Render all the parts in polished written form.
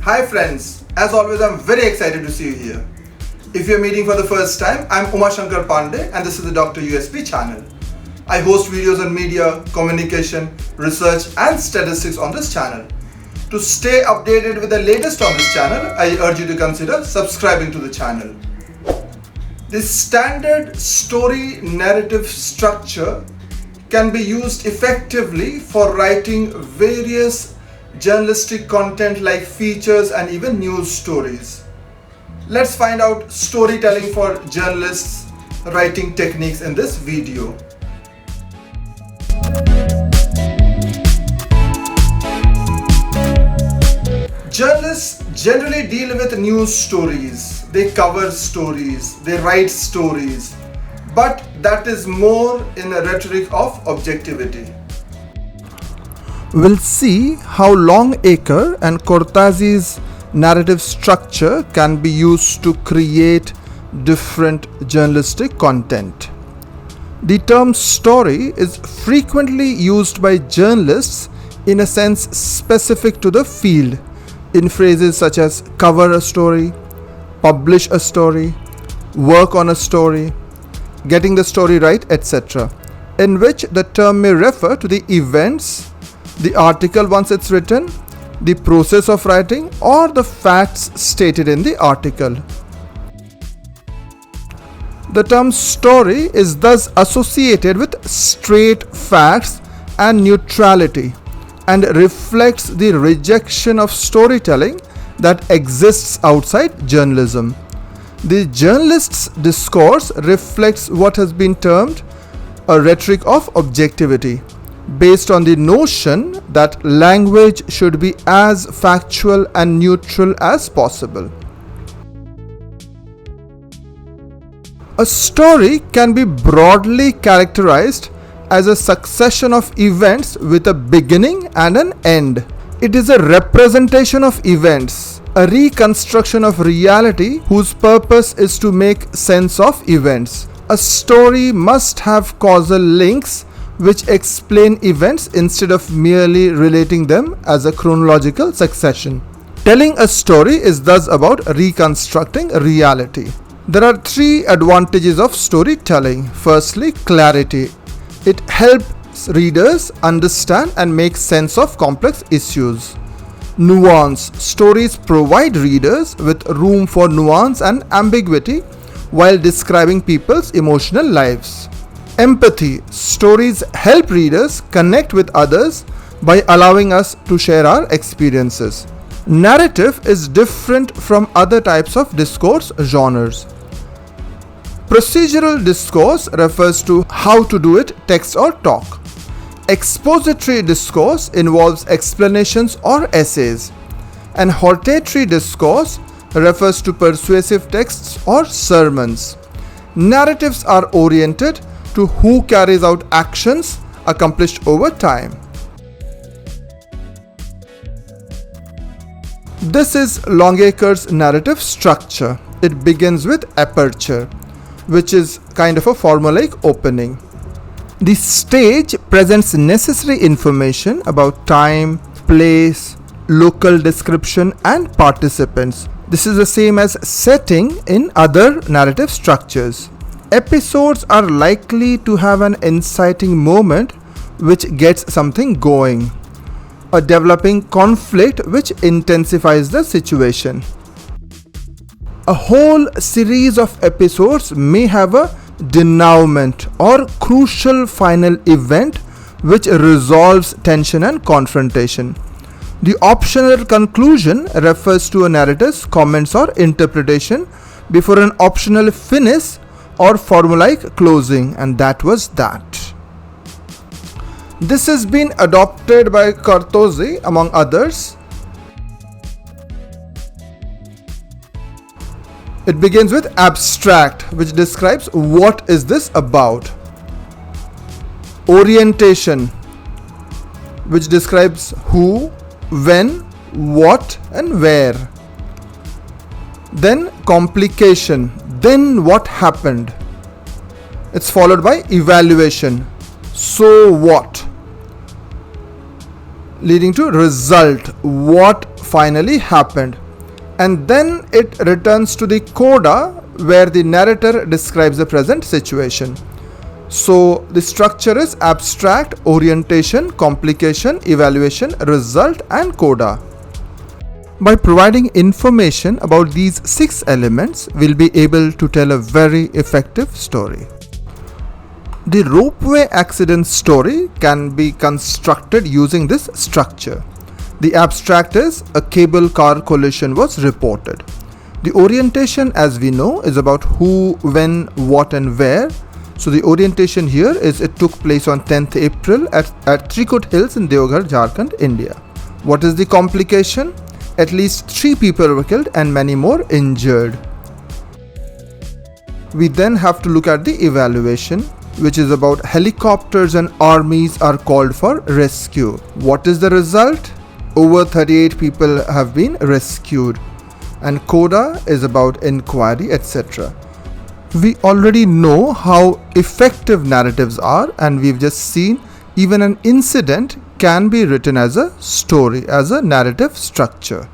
Hi friends, as always I'm very excited to see you here. If you're meeting for the first time, I'm Shankar Pandey and this is the Dr. USP channel. I host videos on media, communication, research and statistics on this channel. To stay updated with the latest on this channel, I urge you to consider subscribing to the channel. The standard story narrative structure can be used effectively for writing various journalistic content like features and even news stories. Let's find out storytelling for journalists writing techniques in this video. Journalists generally deal with news stories. They cover stories, they write stories, but that is more in a rhetoric of objectivity. We'll see how Longacre and Cortazzi's narrative structure can be used to create different journalistic content. The term story is frequently used by journalists in a sense specific to the field, in phrases such as cover a story, publish a story, work on a story, getting the story right, etc., in which the term may refer to the events, the article once it's written, the process of writing, or the facts stated in the article. The term story is thus associated with straight facts and neutrality and reflects the rejection of storytelling that exists outside journalism. The journalist's discourse reflects what has been termed a rhetoric of objectivity, based on the notion that language should be as factual and neutral as possible. A story can be broadly characterized as a succession of events with a beginning and an end. It is a representation of events, a reconstruction of reality whose purpose is to make sense of events. A story must have causal links which explain events instead of merely relating them as a chronological succession. Telling a story is thus about reconstructing reality. There are three advantages of storytelling. Firstly, clarity. It helps readers understand and make sense of complex issues. Nuance. Stories provide readers with room for nuance and ambiguity while describing people's emotional lives. Empathy. Stories help readers connect with others by allowing us to share our experiences. Narrative is different from other types of discourse genres. Procedural discourse refers to how to do it, text or talk. Expository discourse involves explanations or essays, and hortatory discourse refers to persuasive texts or sermons. Narratives are oriented to who carries out actions accomplished over time. This is Longacre's narrative structure. It begins with aperture, which is kind of a formulaic opening. The stage presents necessary information about time, place, local description, and participants. This is the same as setting in other narrative structures. Episodes are likely to have an inciting moment which gets something going, a developing conflict which intensifies the situation. A whole series of episodes may have a denouement or crucial final event which resolves tension and confrontation. The optional conclusion refers to a narrator's comments or interpretation before an optional finish or formulaic closing, and that was that. This has been adopted by Cortazzi among others. It begins with abstract, which describes what is this about. Orientation, which describes who, when, what and where. Then complication, then what happened. It's followed by evaluation, so what. leading to result, what finally happened. And then it returns to the coda where the narrator describes the present situation. So the structure is abstract, orientation, complication, evaluation, result and coda. By providing information about these 6 elements, we'll be able to tell a very effective story. The ropeway accident story can be constructed using this structure. The abstract is a cable car collision was reported. The orientation, as we know, is about who, when, what and where. So the orientation here is it took place on 10th April at Trikut Hills in Deoghar, Jharkhand, India. What is the complication? At least 3 people were killed and many more injured. We then have to look at the evaluation, which is about helicopters and armies are called for rescue. What is the result? Over 38 people have been rescued. And coda is about inquiry, etc. We already know how effective narratives are, and we've just seen even an incident can be written as a story, as a narrative structure.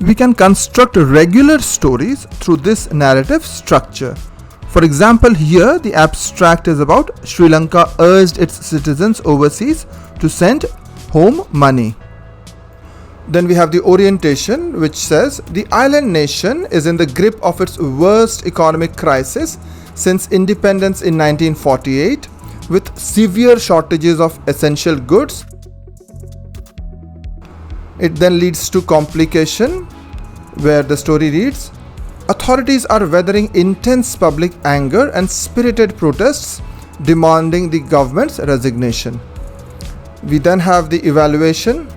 We can construct regular stories through this narrative structure. For example, here the abstract is about Sri Lanka urged its citizens overseas to send home money. Then we have the orientation, which says the island nation is in the grip of its worst economic crisis since independence in 1948, with severe shortages of essential goods. It then leads to complication, where the story reads, authorities are weathering intense public anger and spirited protests demanding the government's resignation. We then have the evaluation.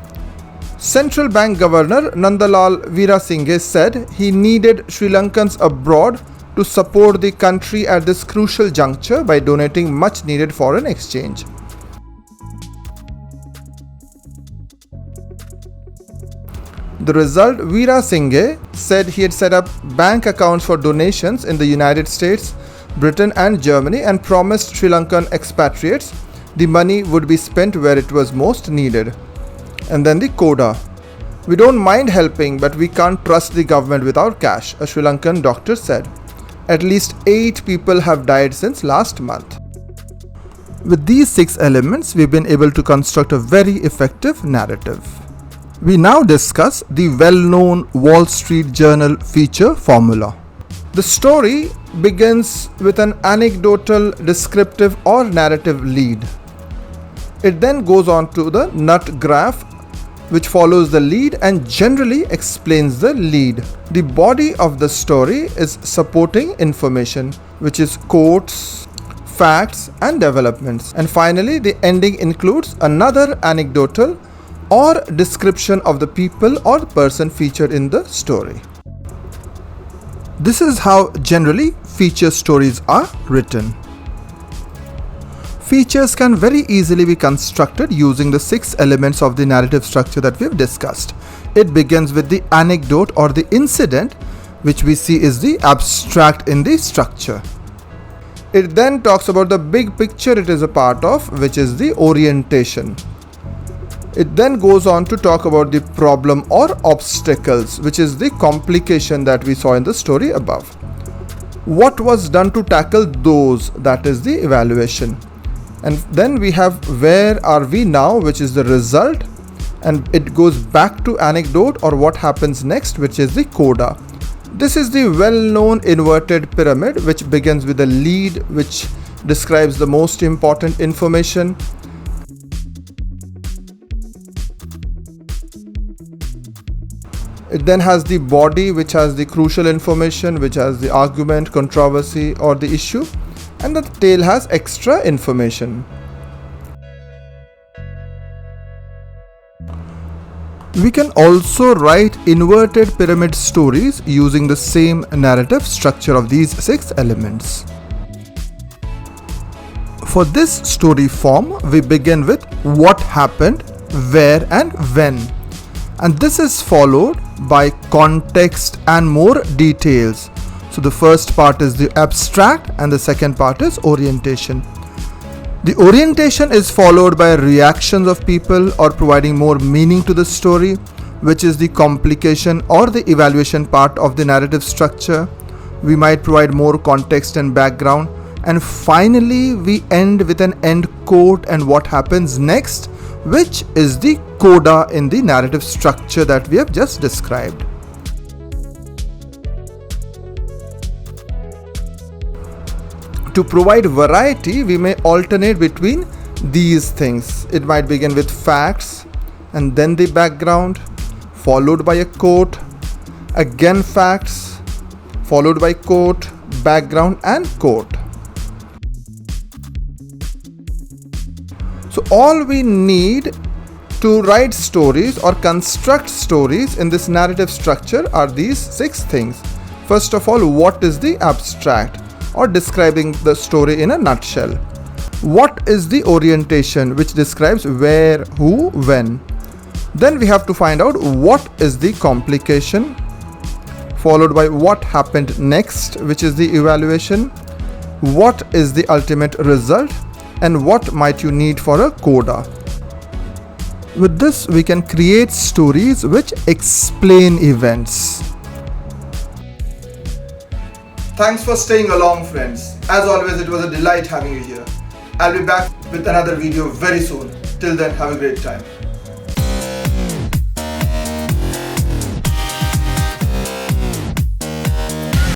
Central Bank Governor Nandalal Veerasinghe said he needed Sri Lankans abroad to support the country at this crucial juncture by donating much needed foreign exchange. The result, Veerasinghe said he had set up bank accounts for donations in the United States, Britain and Germany and promised Sri Lankan expatriates the money would be spent where it was most needed. And then the coda. We don't mind helping, but we can't trust the government without cash, a Sri Lankan doctor said. At least 8 people have died since last month. With these 6 elements, we've been able to construct a very effective narrative. We now discuss the well-known Wall Street Journal feature formula. The story begins with an anecdotal, descriptive or narrative lead. It then goes on to the nut graph, which follows the lead and generally explains the lead. The body of the story is supporting information, which is quotes, facts and developments. And finally, the ending includes another anecdotal or description of the people or person featured in the story. This is how generally feature stories are written. Features can very easily be constructed using the 6 elements of the narrative structure that we have discussed. It begins with the anecdote or the incident, which we see is the abstract in the structure. It then talks about the big picture it is a part of, which is the orientation. It then goes on to talk about the problem or obstacles, which is the complication that we saw in the story above. What was done to tackle those, that is the evaluation. And then we have where are we now, which is the result, and it goes back to anecdote or what happens next, which is the coda. This is the well-known inverted pyramid, which begins with a lead which describes the most important information. It then has the body, which has the crucial information, which has the argument, controversy or the issue, and the tail has extra information. We can also write inverted pyramid stories using the same narrative structure of these 6 elements. For this story form, we begin with what happened, where and when. And this is followed by context and more details. So the first part is the abstract and the second part is orientation. The orientation is followed by reactions of people or providing more meaning to the story, which is the complication or the evaluation part of the narrative structure. We might provide more context and background, and finally we end with an end quote and what happens next, which is the coda in the narrative structure that we have just described. To provide variety, we may alternate between these things. It might begin with facts and then the background, followed by a quote, again facts, followed by quote, background and quote. So all we need to write stories or construct stories in this narrative structure are these 6 things. First of all, what is the abstract or describing the story in a nutshell? What is the orientation, which describes where, who, when? Then we have to find out what is the complication, followed by what happened next, which is the evaluation, what is the ultimate result, and what might you need for a coda. With this, we can create stories which explain events. Thanks for staying along, friends. As always, it was a delight having you here. I'll be back with another video very soon. Till then, have a great time.